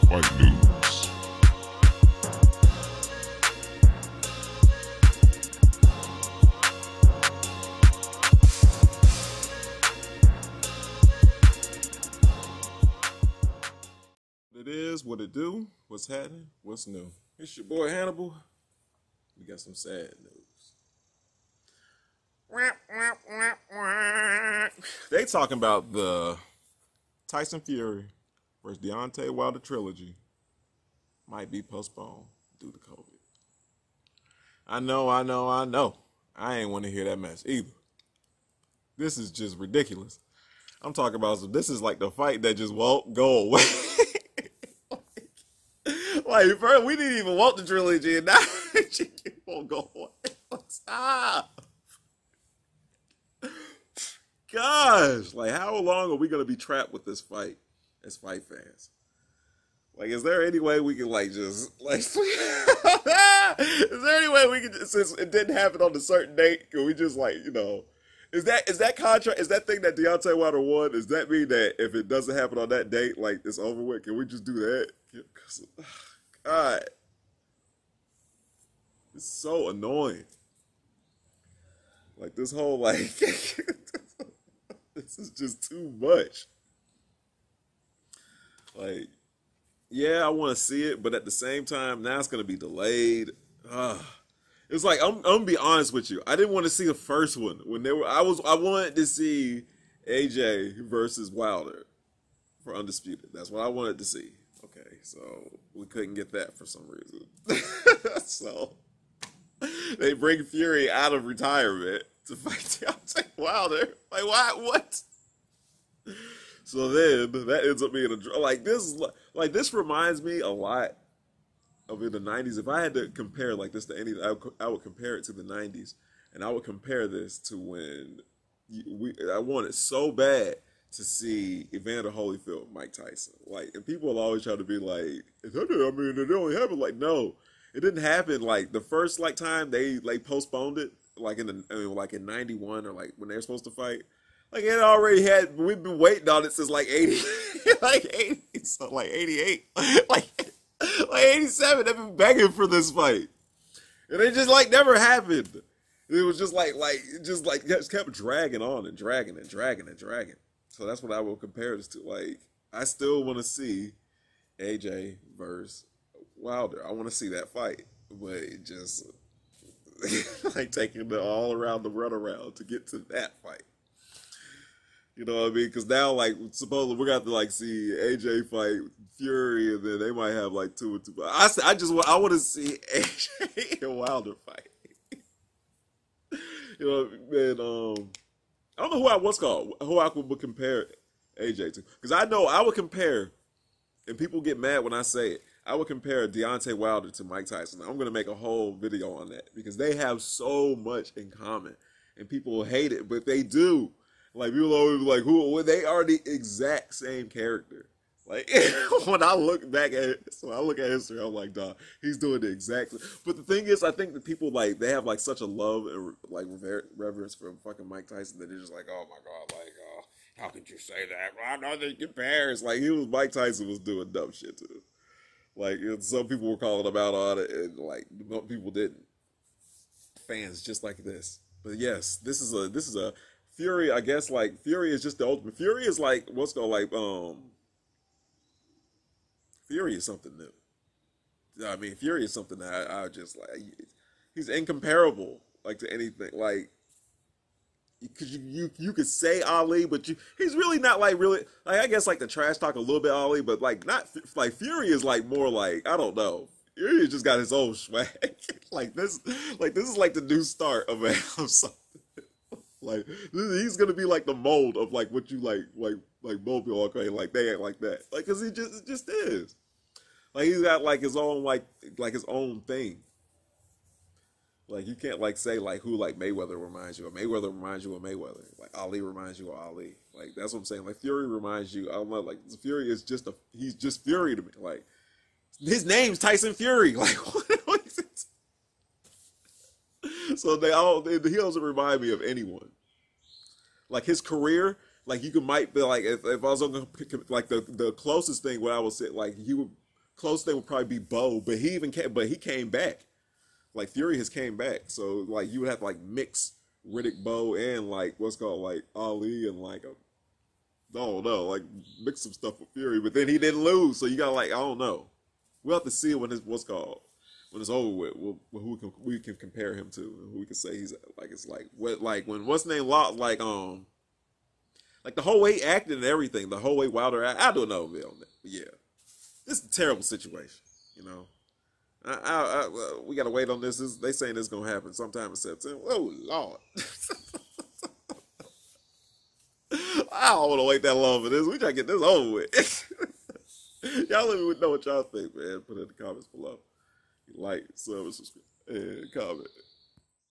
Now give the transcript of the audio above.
Fightnewz. It is what it do, what's happening, what's new. It's your boy Hannibal. We got some sad news. They talking about the Tyson Fury versus Deontay Wilder trilogy might be postponed due to COVID. I know. I ain't want to hear that mess either. This is just ridiculous. I'm talking about, this is like the fight that just won't go away. Like, first, we didn't even want the trilogy, and now it won't go away. Stop. Gosh, like, how long are we going to be trapped with this fight as fight fans? Like, is there any way we can, like, just, like, is there any way we can, since it didn't happen on a certain date, can we just, like, you know, is that contract, is that thing that Deontay Wilder won, does that mean that if it doesn't happen on that date, like, it's over with? Can we just do that? God, it's so annoying. Like, this whole, like, this is just too much. Like, yeah, I want to see it, but at the same time, now it's going to be delayed. It's like, I'm going to be honest with you. I didn't want to see the first one. When they were, I wanted to see AJ versus Wilder for Undisputed. That's what I wanted to see. Okay, so we couldn't get that for some reason. So they bring Fury out of retirement to fight Deontay Wilder. Like, why? What? So then that ends up being a draw. Like, this reminds me a lot of in the 90s. If I had to compare like this to any, I would compare it to the 90s, and I would compare this to when I wanted so bad to see Evander Holyfield, Mike Tyson. Like, and people will always try to be like, I mean, it only happened. Like, no, it didn't happen. Like, the first like time they like postponed it, like in 91 or like when they were supposed to fight. Like, it already had, we've been waiting on it since like 80, like 80, so like 88, like 87. They've been begging for this fight, and it just like never happened. It was just just kept dragging on and dragging. So that's what I will compare this to. Like, I still want to see AJ versus Wilder. I want to see that fight, but it just like taking the all around the runaround to get to that fight. You know what I mean? Because now, like, supposedly we're going to have to, like, see AJ fight Fury, and then they might have, like, 2 and 2. But I want to see AJ and Wilder fight. You know, and, I don't know who I would compare AJ to. Because I know I would compare, and people get mad when I say it, I would compare Deontay Wilder to Mike Tyson. I'm going to make a whole video on that, because they have so much in common, and people will hate it, but they do. Like, people always be like, when they are the exact same character. Like, when I look back at it, so I look at history, I'm like, dog, he's doing the exact same. But the thing is, I think that people, like, they have, like, such a love and, like, reverence for fucking Mike Tyson that they're just like, oh, my God, like, how could you say that? Well, I know they compare. It's like, Mike Tyson was doing dumb shit, too. Like, some people were calling him out on it, and, like, people didn't. Fans just like this. But, yes, this is a Fury, I guess, like, Fury is just the ultimate. Fury is like, Fury is something new. I mean, Fury is something that I just, like, he's incomparable, like, to anything. Like, because you could say Ali, but he's really not, like, really, like, I guess, like, the trash talk a little bit Ali, but, like, not, like, Fury is, like, more, like, I don't know. Fury just got his own swag. Like, this is, like, the new start of something. Like, he's gonna be like the mold of like what you like mold people, okay, like they act like that, like, cause it just is. Like, he's got like his own like his own thing. Like, you can't like say like who like Mayweather reminds you of. Mayweather reminds you of Mayweather. Like, Ali reminds you of Ali. Like, that's what I'm saying. Like, Fury reminds you. I don't know. Like, Fury is he's just Fury to me. Like, his name's Tyson Fury. Like, what is it? So he doesn't remind me of anyone. Like, his career, like, might be like, if I was on like the closest thing what I would say, like, he would Close thing would probably be Bo, but he came back. Like Fury has came back, so like you would have to like mix Riddick, Bo, and like what's called like Ali and like I don't know, like mix some stuff with Fury. But then he didn't lose, so you got like I don't know. We'll have to see when it's what's called when it's over with. Who we can compare him to, and who we can say he's like. It's like what like when what's name lost like the whole way acting and everything, the whole way Wilder. I don't know, man. Yeah, this is a terrible situation, you know. We gotta wait on this. They saying this is gonna happen sometime in September. Oh Lord, I don't want to wait that long for this. We try to get this over with. Y'all let me know what y'all think, man. Put it in the comments below. Like, sub, subscribe, and comment.